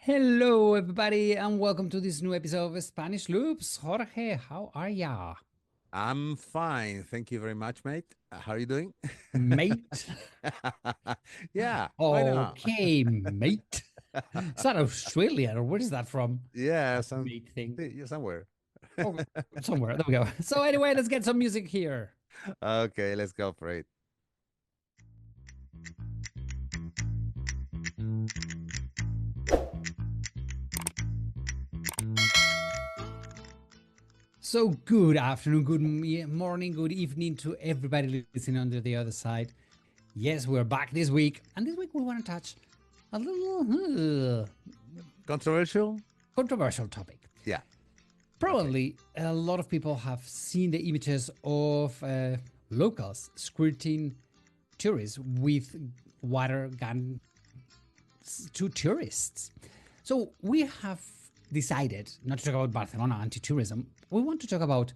Hello, everybody, and welcome to this new episode of Spanish Loops. Jorge, how are ya, I'm fine. Thank you very much, mate. How are you doing? mate? Yeah, why not? Okay, mate. Is that Australia or where is that from? Yeah, That mate thing. yeah, somewhere. Oh, somewhere. There we go. So, anyway, let's get some music here. Okay, let's go for it. So, good afternoon, good morning, good evening to everybody listening on the other side. Yes, we're back this week, and this week we want to touch a little Controversial? controversial topic. Yeah. Okay. Probably a lot of people have seen the images of locals squirting tourists with water guns to tourists. So we have decided not to talk about Barcelona anti-tourism. We want to talk about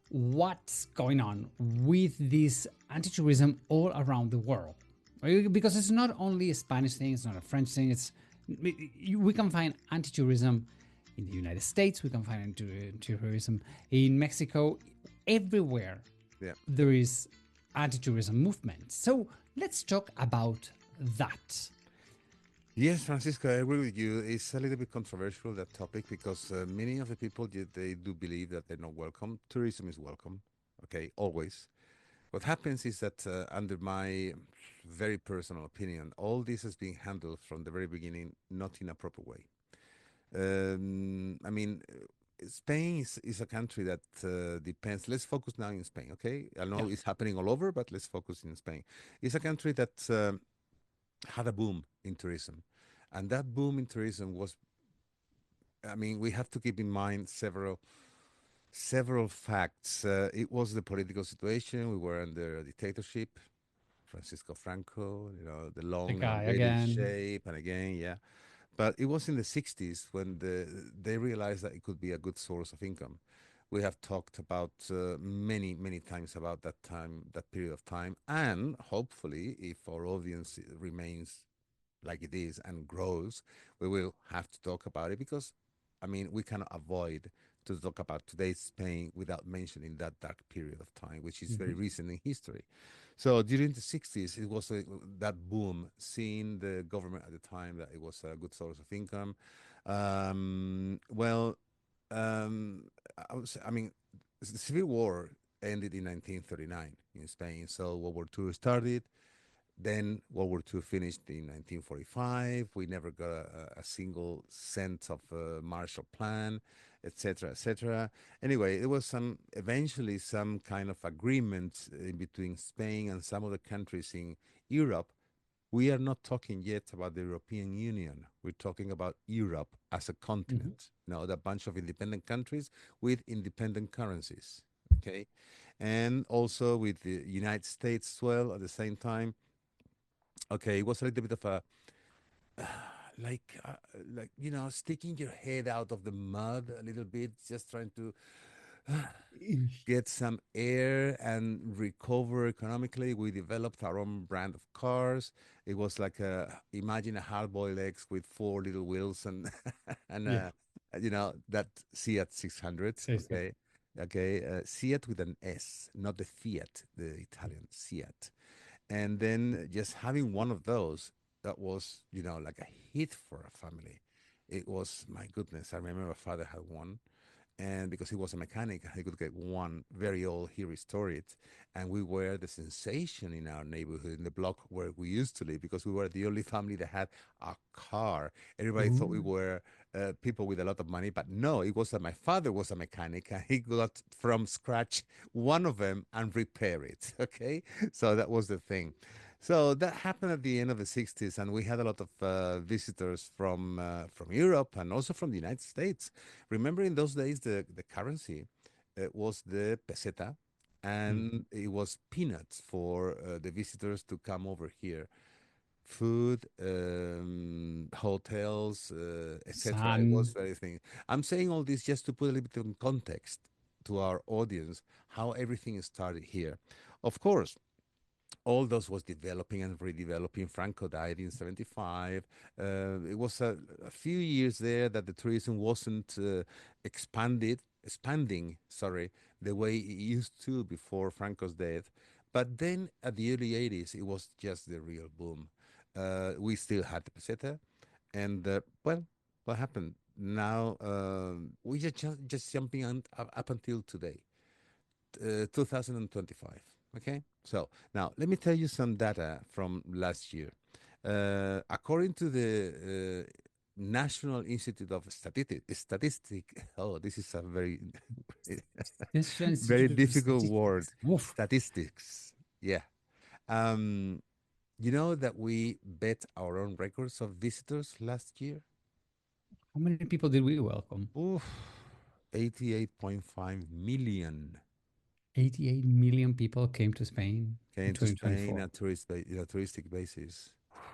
what's going on with this anti-tourism all around the world. Because it's not only a Spanish thing, it's not a French thing. We can find anti-tourism in the United States, we can find anti-tourism in Mexico, everywhere Yeah. there is anti-tourism movement. So let's talk about that. Yes, Francisco, I agree with you. It's a little bit controversial, that topic, because many of the people, they do believe that they're not welcome. Tourism is welcome, okay, always. What happens is that, under my very personal opinion, all this has been handled from the very beginning, not in a proper way. I mean, Spain is a country that depends. Let's focus now in Spain, okay? I Yeah. know it's happening all over, but let's focus in Spain. It's a country that had a boom in tourism, and that boom in tourism was. I mean, we have to keep in mind several facts. It was the political situation. We were under a dictatorship. Francisco Franco, the The long guy British again. shape, and again, yeah. But it was in the 60s when they realized that it could be a good source of income. We have talked about many times about that time, that period of time, and hopefully, if our audience remains like it is and grows, we will have to talk about it because, I mean, we cannot avoid to talk about today's Spain without mentioning that dark period of time, which is very Mhm. recent in history. So during the 60s, it was that boom, seeing the government at the time that it was a good source of income. Well, I mean, the Civil War ended in 1939 in Spain. So World War II started. Then World War II finished in 1945. We never got a single cent of a Marshall Plan, etc., etc. Anyway, it was eventually some kind of agreement in between Spain and some of the countries in Europe. We are not talking yet about the European Union. We're talking about Europe as a Mhm. continent. The bunch of independent countries with independent currencies. Okay, and also with the United States as well at the same time. Okay, it was a little bit of a like sticking your head out of the mud a little bit, just trying to get some air and recover economically. We developed our own brand of cars. It was like imagine a hard-boiled eggs with four little wheels and and Yeah. that Seat 600. Seriously. Okay, okay, Seat with an S, not the Fiat, the Italian Seat. And then just having one of those, that was, like a hit for a family. It was, my goodness. I remember my father had one, and because he was a mechanic, he could get one very old. He restored it, and we were the sensation in our neighborhood, in the block where we used to live, because we were the only family that had a car. Everybody thought we Ooh. were people with a lot of money, but no, it was that my father was a mechanic, and he got from scratch one of them and repair it. Okay, so that was the thing. So that happened at the end of the 60s, and we had a lot of visitors from Europe and also from the United States. Remember, in those days, the currency was the peseta, Mhm. and it was peanuts for the visitors to come over here. Food, hotels, etc. It was Sun. very thing. I'm saying all this just to put a little bit in context to our audience how everything started here. Of course, all those was developing and redeveloping. Franco died in 75. It was a few years there that the tourism wasn't expanding, sorry, the way it used to before Franco's death. But then at the early 80s, it was just the real boom. We still had the peseta, and well, what happened? Now we just jumping up until today, 2025. Okay, so now let me tell you some data from last year. According to the National Institute of Statistic, oh, this is a very National very Institute of difficult word. Statistics. Oof. Statistics. Yeah. Um, you know that we bet our own records of visitors last year? How many people did we welcome? Oof, 88.5 million 88 million people came to Spain in came to Spain 2024. on touristic basis.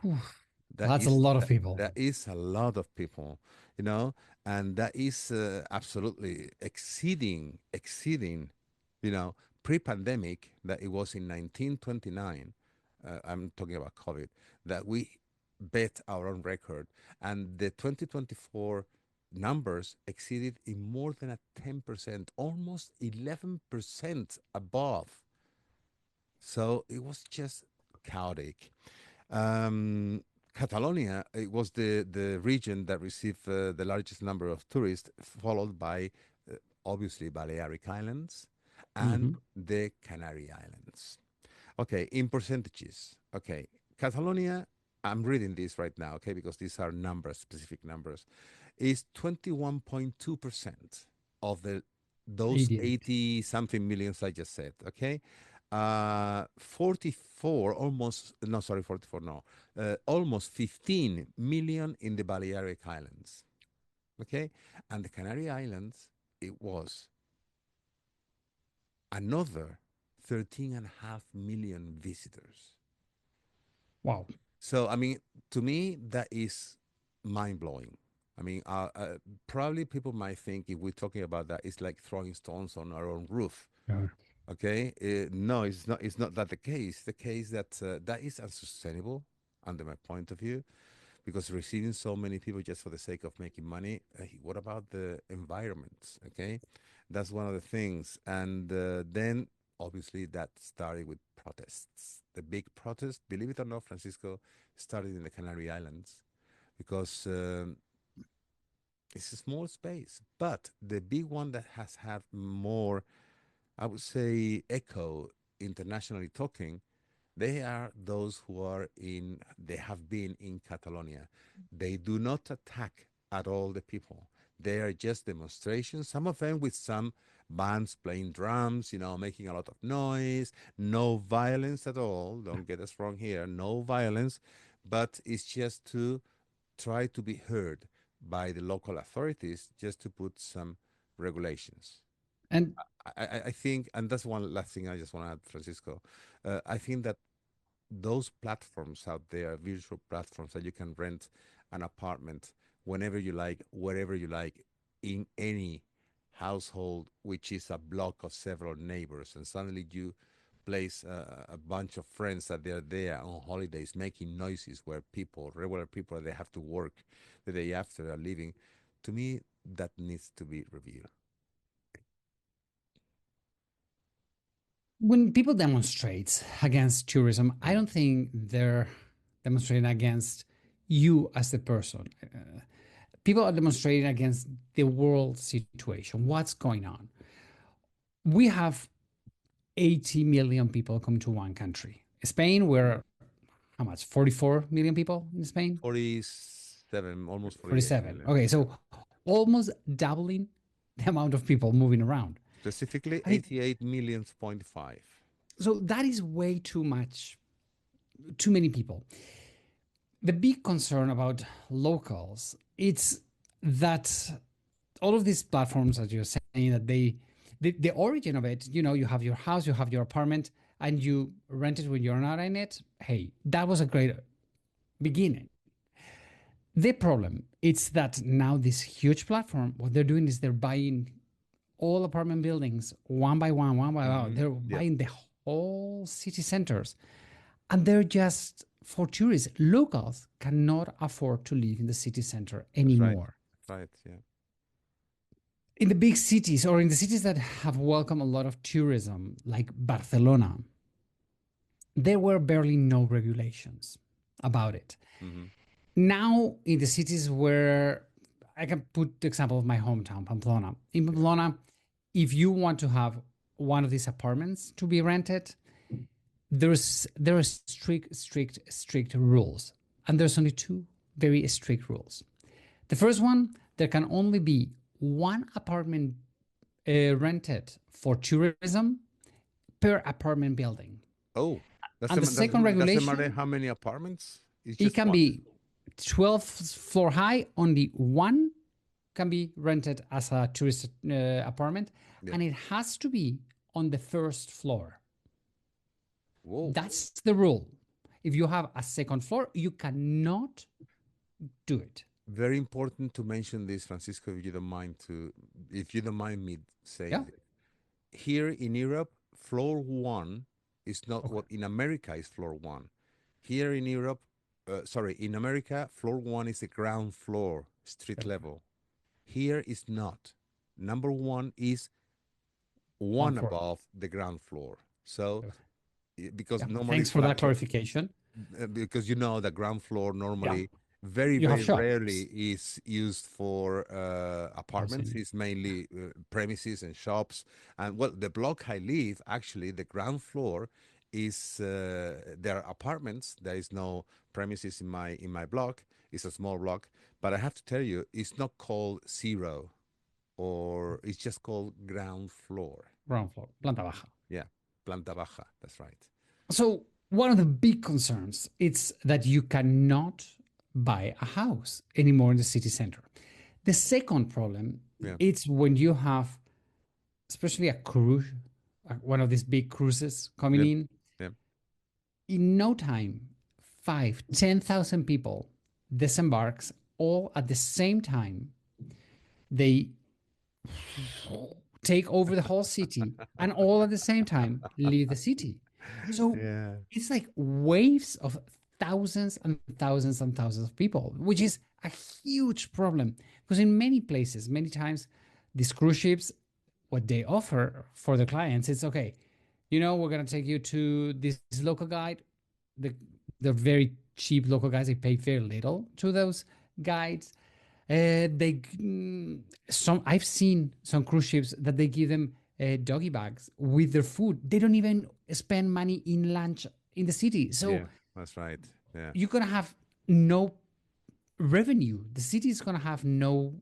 Oof. That That's a is lot of that, people. that is a lot of people, you know, and that is absolutely exceeding, you know, pre-pandemic that it was in 1929. I'm talking about COVID, that we bet our own record, and the 2024 numbers exceeded in more than a 10%, almost 11% above. So it was just chaotic. Um, Catalonia, it was the region that received the largest number of tourists, followed by obviously Balearic Islands and Hmm. the Canary Islands. Okay, in percentages. Okay, Catalonia, I'm reading this right now, okay, because these are numbers, specific numbers, is 21.2% of the those 88. 80 something millions I just said, okay? 44, almost, no, sorry, 44, no, almost 15 million in the Balearic Islands, okay? And the Canary Islands, it was another 13.5 million visitors. Wow. So, I mean, to me, that is mind blowing. I mean, probably people might think if we're talking about that, it's like throwing stones on our own roof. Yeah. Okay, no, it's not. It's not that the case. The case that that is unsustainable, under my point of view, because receiving so many people just for the sake of making money. What about the environment? Okay, that's one of the things. And then obviously that started with protests. The big protest, believe it or not, Francisco, started in the Canary Islands because it's a small space. But the big one that has had more, I would say, echo internationally talking, they are those who are in, they have been in Catalonia. They do not attack at all the people. They are just demonstrations, some of them with some bands playing drums, you know, making a lot of noise, no violence at all. Don't get us wrong here, no violence, but it's just to try to be heard by the local authorities just to put some regulations. And I think, and that's one last thing I just want to add, Francisco. I think that those platforms out there, virtual platforms that you can rent an apartment whenever you like, wherever you like, in any household, which is a block of several neighbors, and suddenly you place a bunch of friends that they're there on holidays making noises where people, regular people, they have to work the day after are leaving. To me, that needs to be reviewed. when people demonstrate against tourism, I Mm. don't think they're demonstrating against you as the person. People are demonstrating against the world situation. What's going on? We have 80 million people come to one country. Spain, we're how much? 44 million people in Spain? 47, almost 48 47. million. Okay, Yeah. so almost doubling the amount of people moving around. Specifically, I mean, 88 million point five. so that is way too much, too many people. The big concern about locals, it's that all of these platforms that you're saying that the origin of it, you have your house, you have your apartment, and you rent it when you're not in it. Hey, that was a great beginning. The problem it's that now this huge platform, what they're doing is they're buying all apartment buildings one by one, one by one. Mm-hmm. They're Yep. buying the whole city centers. And they're just for tourists. Locals cannot afford to live in the city center That's right. anymore. That's right. Yeah. In the big cities or in the cities that have welcomed a lot of tourism, like Barcelona, there were barely no regulations about it. Mm-hmm. Now, in the cities where I can put the example of my hometown, Pamplona. In Yeah. Pamplona, if you want to have one of these apartments to be rented, there are strict rules, and there's only two very strict rules. The first one, there can only be one apartment rented for tourism per apartment building. Oh, And the second doesn't matter regulation, how many apartments. It's it just can one. be 12 floor high, only one can be rented as a tourist apartment, Yeah. and it has to be on the first floor. Whoa. That's the rule. If you have a second floor, you cannot do it. Very important to mention this, Francisco, if you don't mind me Yeah. saying this. Here in Europe, floor one is not Okay. what in America is floor one. Here in Europe, sorry, in America, floor one is the ground floor, street level. Here is not. Number one is One one floor. above the ground floor. So, because Yeah. normally Thanks for for a, that clarification. because you know the ground floor Yeah. normally very You have very rarely shops. is used for apartments. Housing. It's mainly premises and shops. And well, the block I live, actually the ground floor is there are apartments. There is no premises in my block. It's a small block, but I have to tell you, it's not called zero, or it's just called ground floor. Ground floor. Planta baja. Yeah, planta baja, that's right. So one of the big concerns is that you cannot buy a house anymore in the city center. The second problem Yeah. is when you have, especially a cruise, one of these big cruises coming Yeah. Yeah. in no time, 10,000 people disembarks all at the same time. They take over the whole city and all at the same time leave the city. So Yeah. it's like waves of thousands and thousands and thousands of people, which is a huge problem because in many places, many times, these cruise ships, what they offer for the clients is okay, we're going to take you to this local guide. The, the very cheap local guides, they pay very little to those guides. They some I've seen some cruise ships that they give them doggy bags with their food. They don't even spend money in lunch in the city, so Yeah, that's right. Yeah. you're gonna have no revenue. The city is gonna have no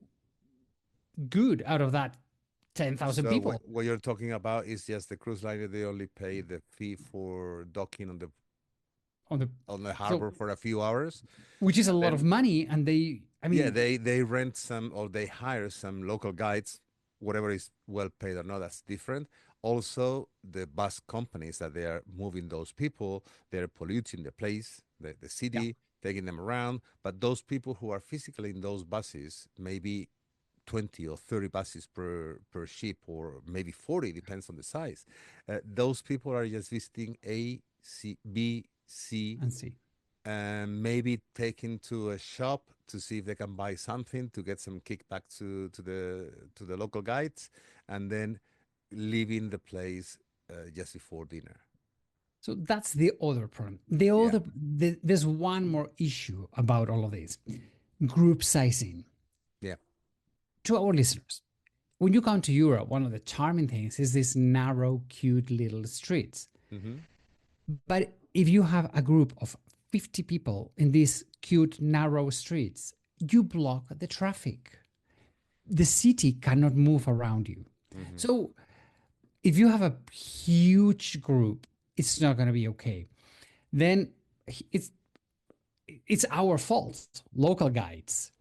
good out of that 10,000 So people what you're talking about is just the cruise liner, they only pay the fee for docking on the on the so harbor for a few hours. which is a And lot of then money, and they I yeah, mean they rent some or they hire some local guides, whatever is well paid or not, that's different. Also, the bus companies that they are moving those people, they're polluting the place, the yeah. city, taking them around. But those people who are physically in those buses, maybe 20 or 30 buses per ship, or maybe 40, depends on the size. Those people are just visiting A, C, B, C, And see. and maybe taking to a shop to see if they can buy something to get some kickback to the local guides, and then leaving the place just before dinner. So that's the other problem. Yeah. There's one more issue about all of this: group sizing. Yeah. To our listeners, when you come to Europe, one of the charming things is these narrow, cute little streets. Mm-hmm. But if you have a group of 50 people in these cute, narrow streets, you block the traffic. The city cannot move around you. Mm-hmm. So if you have a huge group, it's not going to be okay. Then it's it's our fault. Local guides,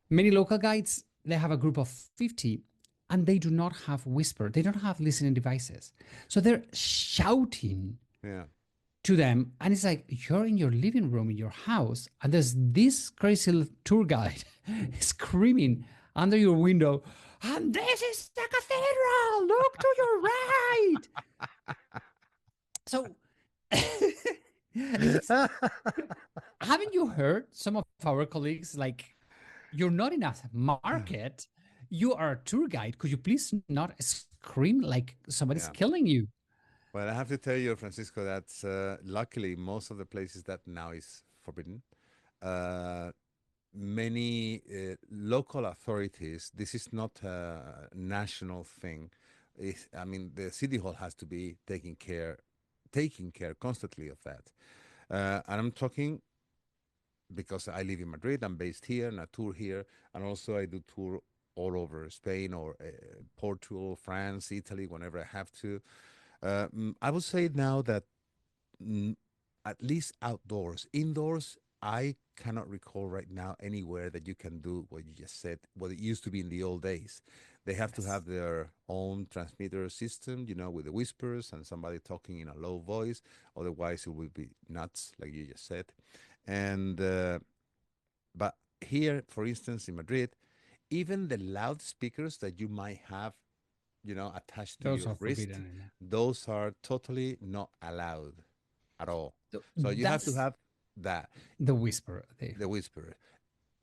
many local guides, they have a group of 50 and they do not have whisper. They don't have listening devices. So they're shouting Yeah. to them. And it's like, you're in your living room in your house, and there's this crazy tour guide screaming under your window, and this is the cathedral. Look to your right. So It's, haven't you heard some of our colleagues like, you're not in a market, you are a tour guide. Could you please not scream like somebody's Yeah. killing you? Well, I have to tell you, Francisco, that luckily most of the places that now is forbidden, uh, many local authorities, this is not a national thing. I mean, the city hall has to be taking care constantly of that. And I'm talking because I live in Madrid, I'm based here, and I tour here, and also I do tour all over Spain or Portugal, France, Italy, whenever I have to. I would say now that mm, at least outdoors. Indoors, I cannot recall right now anywhere that you can do what you just said, what it used to be in the old days. They have to Yes. have their own transmitter system, with the whispers and somebody talking in a low voice. Otherwise, it would be nuts, like you just said. And but here, for instance, in Madrid, even the loudspeakers that you might have, attached to Those your are wrist, forbidden anymore. those are totally not allowed at all. So you have to That's have that, the whisper. the whisper.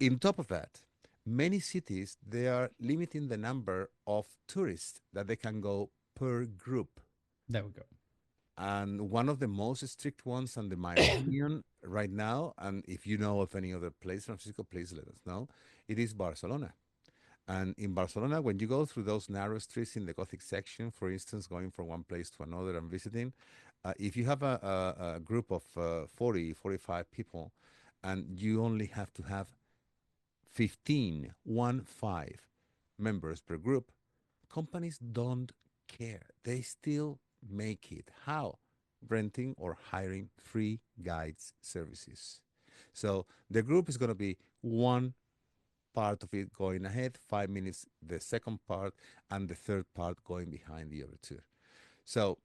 In top of that, many cities they are limiting the number of tourists that they can go per group. There we go. And one of the most strict ones, under my opinion, right now, and if you know of any other place, Francisco, please let us know. It is Barcelona. And in Barcelona, when you go through those narrow streets in the Gothic section, for instance, going from one place to another and visiting, if you have a group of 40, 45 people, and you only have to have 15 members per group, companies don't care. They still make it. How? Renting or hiring free guides services. So the group is going to be one part of it going ahead, 5 minutes the second part, and the third part going behind the other two. So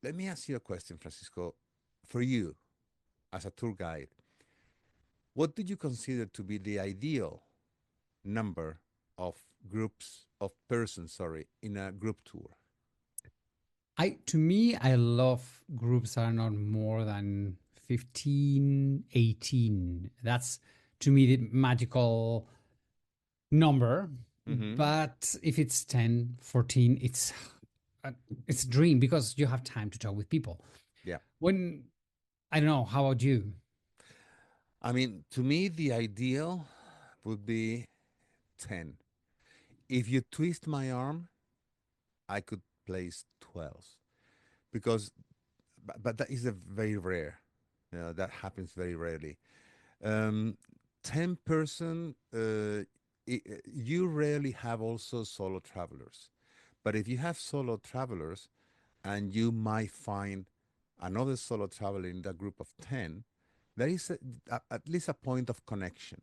let me ask you a question, Francisco. For you, as a tour guide, what do you consider to be the ideal number of persons, sorry, in a group tour? To me, I love groups that are not more than 15, 18. That's to me the magical number. Mm-hmm. But if it's 10, 14, uh, it's a dream because you have time to talk with people. Yeah. When I don't know, how about you? I mean, to me, the ideal would be 10. If you twist my arm, I could place 12 because, but that is a very rare. That happens very rarely. Um, 10 person, you rarely have also solo travelers. But if you have solo travelers and you might find another solo traveler in that group of 10, there is at least a point of connection.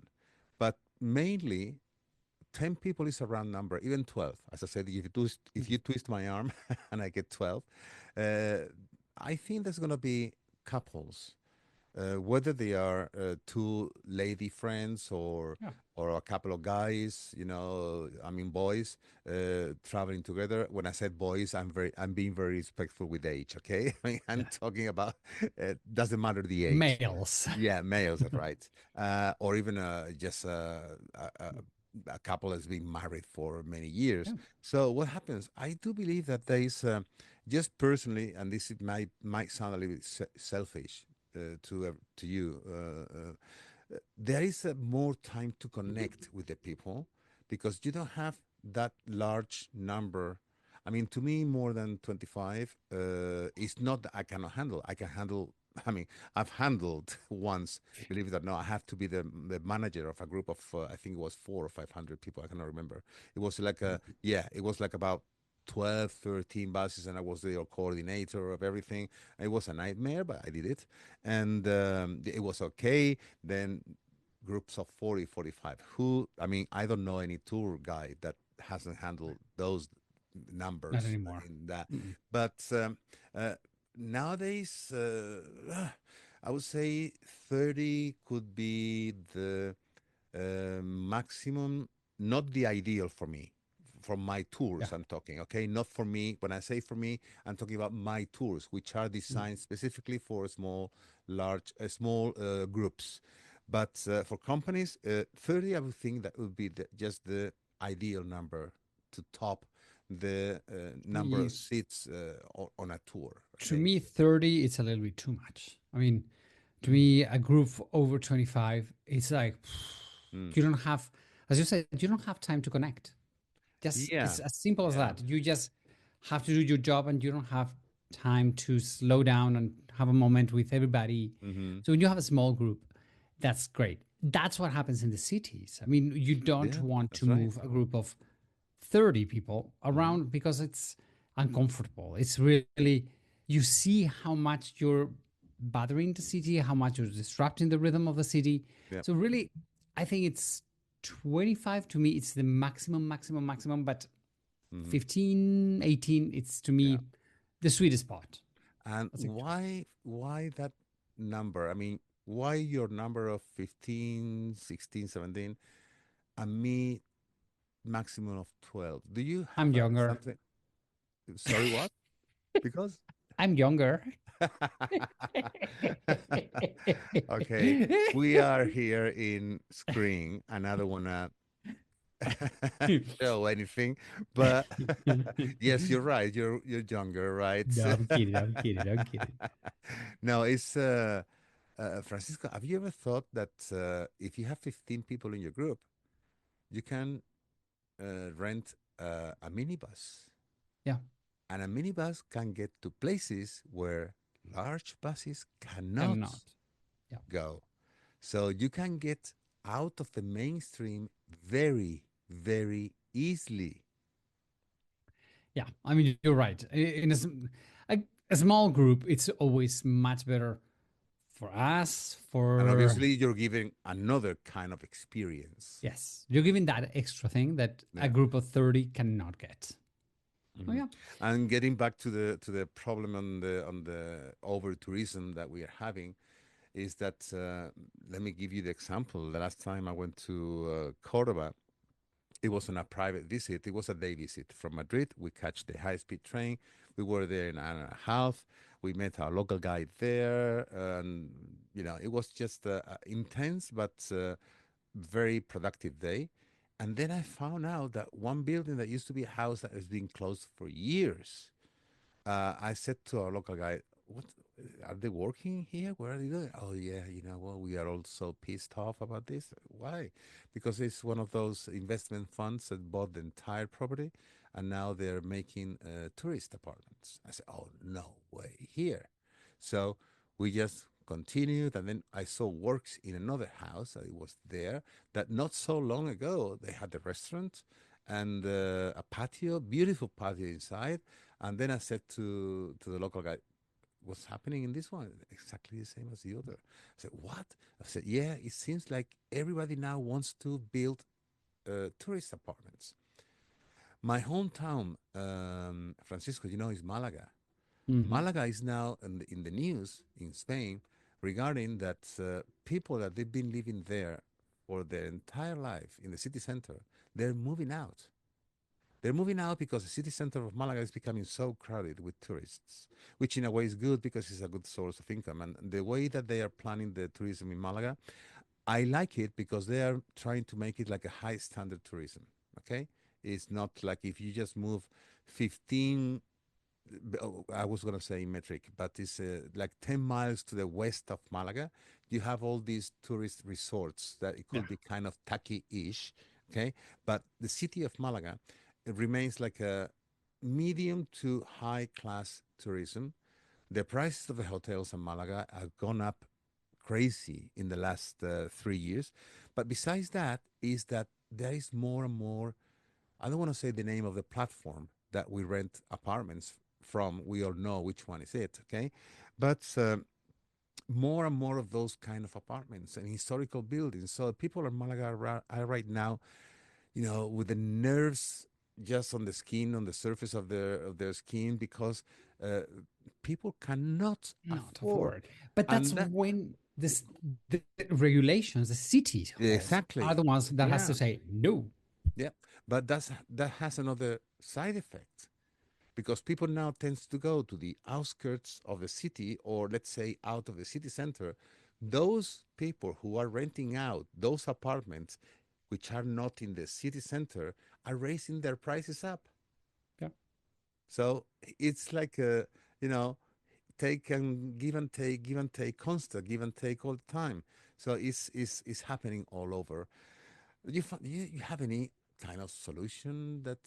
But mainly, 10 people is a round number, even 12. As I said, if you twist my arm and I get 12, uh, I think there's going to be couples, whether they are two lady friends Yeah, or a couple of guys, I mean boys traveling together. When I said boys, I'm being very respectful with age. Okay, I mean, I'm yeah. talking about doesn't matter the age. Males. Yeah, males, that's right. Or even just a couple that's been married for many years. Yeah. So what happens? I do believe that there is just personally, and this might sound a little bit selfish to you. There is more time to connect with the people because you don't have that large number. I mean, to me, more than 25 is not that I cannot handle. I can handle. I mean, I've handled once. Believe it or not, I have to be the manager of a group of I think it was 400 or 500 people. I cannot remember. It was like it was like about 12, 13 buses, and I was the coordinator of everything. It was a nightmare, but I did it, and it was okay. Then groups of 40, 45. I mean, I don't know any tour guide that hasn't handled those Not numbers anymore. in that. Mm-mm. But uh, nowadays, I would say 30 could be the maximum, not the ideal for me. for my Yeah. tours. I'm talking, okay, not for me. When I say for me, I'm talking about my tours, which are Mm. designed specifically for small groups. But for companies, 30, I would think that would be just the ideal number to top the number of Me, seats on a tour. to Okay. me, 30, it's a little bit too much. I mean, to Mm, me, a group over 25, it's like mm. you don't have, as you said, you don't have time to connect. Just Yeah, it's as simple as yeah. that. You just have to do your job and you don't have time to slow down and have a moment with everybody. Hmm. So when you have a small group, that's great. That's what happens in the cities. I mean, you don't Yeah, want to that's right. move a group of 30 people Hmm. around because it's uncomfortable. It's really, you see how much you're bothering the city, how much you're disrupting the rhythm of the city. Yeah. So, really, I think it's 25 to me, it's the maximum, maximum, maximum. But Hmm. 15, 18, it's to Yeah. me the sweetest spot. And That's it. why that number? I mean, why your number of 15, 16, 17, and me maximum of 12? Do you I'm have younger. something? Sorry, what? Because I'm younger. okay, we are here in screen, and I don't wanna show anything, but yes, you're right. You're younger, right? No, I'm kidding. I'm kidding. I'm kidding. No, it's Francisco. Have you ever thought that if you have 15 people in your group, you can rent a minibus, Yeah, and a minibus can get to places where large buses cannot cannot. Yeah. go. So you can get out of the mainstream very, very easily. Yeah, I mean, you're right. In a, a small group, it's always much better for us. And For obviously, you're giving another kind of experience. yes, you're giving that extra thing that a Yeah. group of 30 cannot get. Oh Mhm. yeah, And getting back to the problem on the over tourism that we are having is that let me give you the example. The last time I went to Cordoba, it wasn't a private visit; it was a day visit from Madrid. We catch the high-speed train. We were there in an hour and a half. We met our local guide there, and it was just intense but very productive day. And then I found out that one building that used to be a house that has been closed for years. I said to our local guy, "What are they working here? Where are they doing?" Oh yeah, well, we are all so pissed off about this. Why? Because it's one of those investment funds that bought the entire property, and now they're making tourist apartments. I said, "Oh no way here!" So we just continued, and then I saw works in another house that it was there. That not so long ago they had a restaurant and a patio, beautiful patio inside. And then I said to the local guy, "What's happening in this one?" "Exactly the same as the other." I said, "What?" I said, "Yeah, it seems like everybody now wants to build tourist apartments." My hometown, Francisco, is Malaga. hmm, Malaga is now in the news in Spain regarding that people that they've been living there for their entire life in the city center, they're moving out. They're moving out because the city center of Malaga is becoming so crowded with tourists, which in a way is good because it's a good source of income. And the way that they are planning the tourism in Malaga, I like it because they are trying to make it like a high standard tourism. Okay. It's not like if you just move 15, I was going to say metric, but it's like 10 miles to the west of Malaga. You have all these tourist resorts that it yeah, could be kind of tacky-ish. Okay. But the city of Malaga, it remains like a medium to high class tourism. The prices of the hotels in Malaga have gone up crazy in the last 3 years. But besides that, is that there is more and more. I don't want to say the name of the platform that we rent apartments from. We all know which one is it, okay? But more and more of those kind of apartments and historical buildings. So people in Malaga are right now, with the nerves just on the skin, on the surface of their skin, because uh, people cannot not afford, afford. But that's and that when the regulations, the city hall, are exactly, the ones that has to yeah. say no. Yeah, but that has another side effect because people now tends to go to the outskirts of the city or let's say out of the city center. Those people who are renting out those apartments which are not in the city center are raising their prices up. Yeah. So it's like a, you know, take and give and take, give and take, constant give and take all the time. So it's happening all over. You have any kind of solution that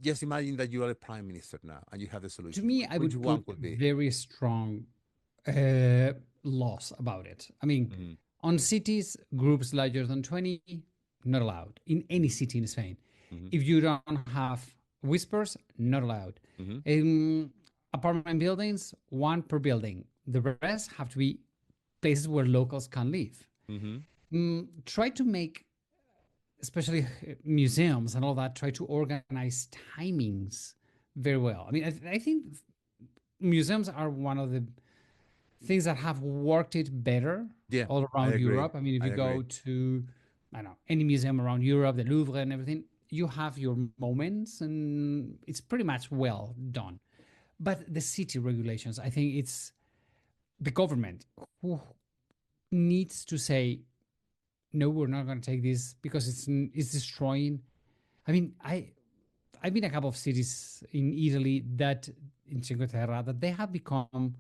just imagine that you are a prime minister now and you have a To solution. me, I Which would one put could be? very strong uh, laws about it. I mean, Mm-hmm. on cities, groups larger than 20, not allowed in any Mm-hmm. city in Spain. Mm-hmm. If you don't have whispers, not allowed. Mm-hmm. In apartment buildings, one per building. The rest have to be places where locals can live. Mm-hmm. Try to make, especially museums and all that, try to organize timings very well. I mean, I think museums are one of the things that have worked it better Yeah, all I around agree. Europe. I mean, if I you go agree. to, I don't know, any museum around Europe, the Louvre and everything, you have your moments and it's pretty much well done. But the city regulations, I think it's the government who needs to say, no, we're not going to take this because it's destroying. I mean, I've been a couple of cities in Italy that in Cinque Terre that they have become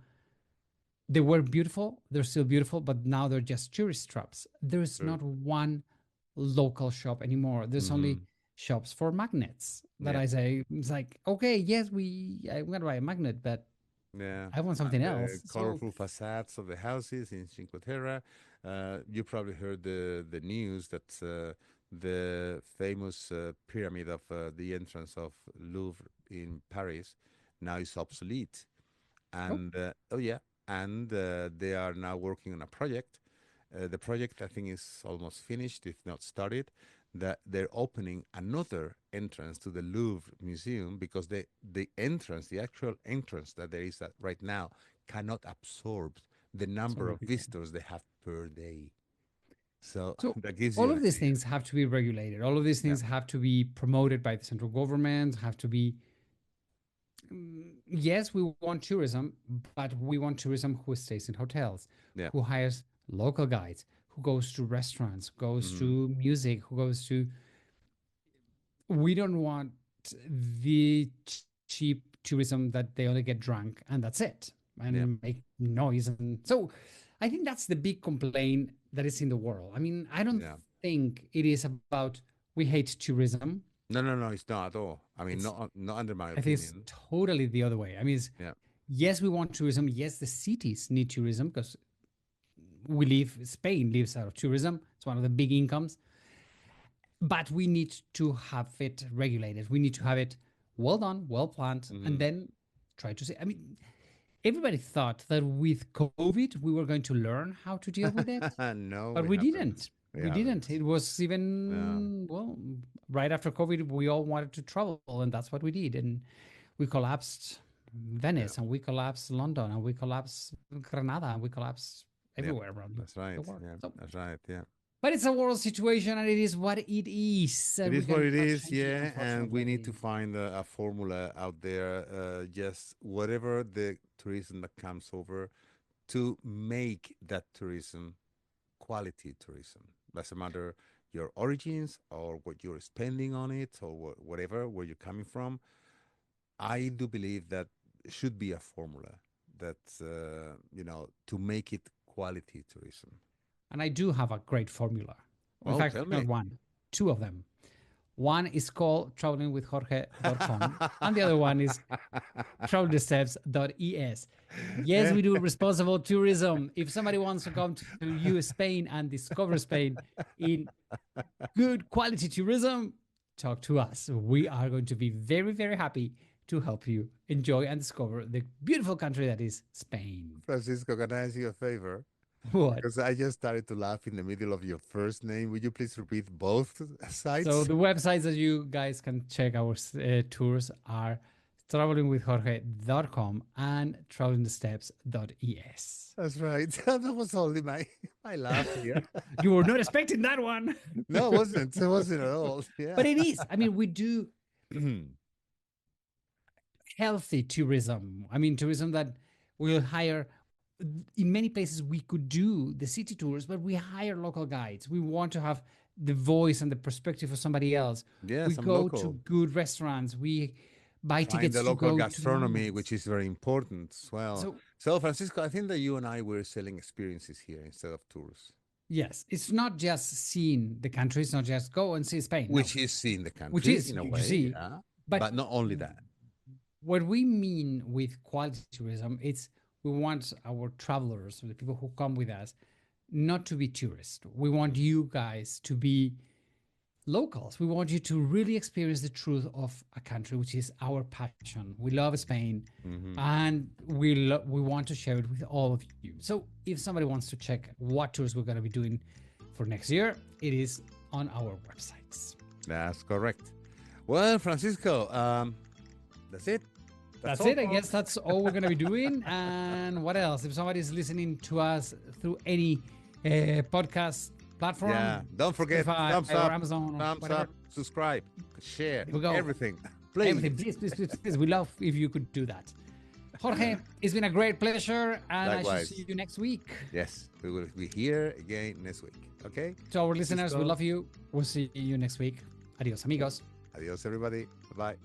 they were beautiful. They're still beautiful, but now they're just tourist traps. There is True. not one local shop anymore. There's only Mm-hmm. shops for magnets that Yeah. I say, it's like, okay, yes, I'm going to buy a magnet, but Yeah, I want and something the else. So, colorful facades of the houses in Cinque Terre. You probably heard the news that the famous pyramid of the entrance of Louvre in Paris now is obsolete, oh, and oh yeah, and they are now working on a project. The project I think is almost finished, if not started. That they're opening another entrance to the Louvre Museum because the entrance, the actual entrance that there is right now, cannot absorb the so number many of people. visitors they have per day. So So, that gives you all an of these idea. things have to be regulated. All of these Yeah, things have to be promoted by the central government, have to be yes, we want tourism, but we want tourism who stays in hotels, yeah. who hires local guides, who goes to restaurants, goes Mm-hmm. to music, who goes to. We don't want the cheap tourism that they only get drunk and that's it Yeah, and make noise. And so I think that's the big complaint that is in the world. I mean, I don't yeah. think it is about we hate tourism. No, no, no. It's not at all. I mean, It's not under my I think it's opinion. totally the other way. I mean, Yeah, yes, we want tourism. Yes, the cities need tourism because we live, Spain lives out of tourism. It's one of the big incomes. But we need to have it regulated. We need to have it well done, well planned, and mm-hmm. then try to say, I mean, everybody thought that with COVID, we were going to learn how to deal with it, No, but we we haven't. didn't. We We didn't. haven't. It was No. even, well, right after COVID, we all wanted to travel, and that's what we did. And we collapsed Yeah. Venice, and we collapsed London, and we collapsed Granada, and we collapsed Yeah. everywhere around That's the right. world. Yeah. So, That's right. Yeah. but it's a world situation, and it is what it is, It and we is what it cannot is, change it, yeah, and we need to unfortunately. find a formula out there, just whatever the tourism that comes over to make that tourism quality tourism. Doesn't matter your origins or what you're spending on it or whatever, where you're coming from. I do believe that should be a formula that, to make it quality tourism. And I do have a great formula. In Oh, fact, tell not me. one, two of them. One is called travelingwithjorge.com, and the other one is travelsteps.es. Yes, we do responsible tourism. If somebody wants to come to you, Spain, and discover Spain in good quality tourism, talk to us. We are going to be very, very happy to help you enjoy and discover the beautiful country that is Spain. Francisco, can I ask you a favor? What? Because I just started to laugh in the middle of your first name. Would you please repeat both So sites? the websites that you guys can check our tours are travelingwithjorge.com and travelingthesteps.es. That's right. That was only my laugh here. You were not expecting that one. No, it wasn't. It wasn't at all. Yeah. But it is. I mean, we do healthy tourism. I mean, tourism that will hire. In many places, we could do the city tours, but we hire local guides. We want to have the voice and the perspective of somebody else. Yes, We I'm go local. to good restaurants. We buy Find tickets the to local go gastronomy, to. which is very important as well. So, Francisco, I think that you and I were selling experiences here instead of tours. Yes, it's not just seeing the country. It's not just go and see Spain. No. Which is seeing the country Which is, in a you way, see, yeah. but But not only that. what we mean with quality tourism, it's we want our travelers, the people who come with us, not to be tourists. We want you guys to be locals. We want you to really experience the truth of a country, which is our passion. We love Spain, and we want to share it with all of you. So if somebody wants to check what tours we're going to be doing for next year, it is on our websites. That's correct. Well, Francisco, that's it. That's it. I guess that's all we're going to be doing. And what else? If somebody's listening to us through any podcast platform, Yeah, don't forget, Spotify thumbs or up, Amazon or thumbs whatever. up, subscribe, share, we go. everything. Please. Everything. Please. We love if you could do that. Jorge, it's been a great pleasure, and I Likewise. shall see you next week. Yes, we will be here again next week. Okay? To our listeners, we Francisco. love you. We'll see you next week. Adios, amigos. Adios, everybody. Bye-bye.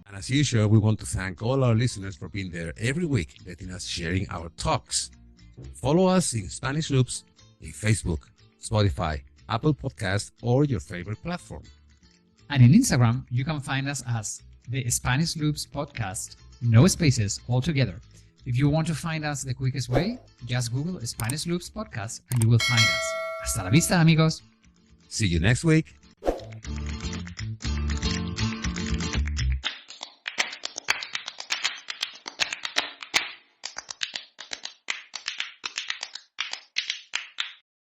And as usual, we want to thank all our listeners for being there every week, letting us sharing our talks. Follow us in Spanish Loops in Facebook, Spotify, Apple Podcast, or your favorite platform. And in Instagram, you can find us as the Spanish Loops Podcast, no spaces altogether. If you want to find us the quickest way, just Google Spanish Loops Podcast and you will find us. Hasta la vista, amigos. See you next week.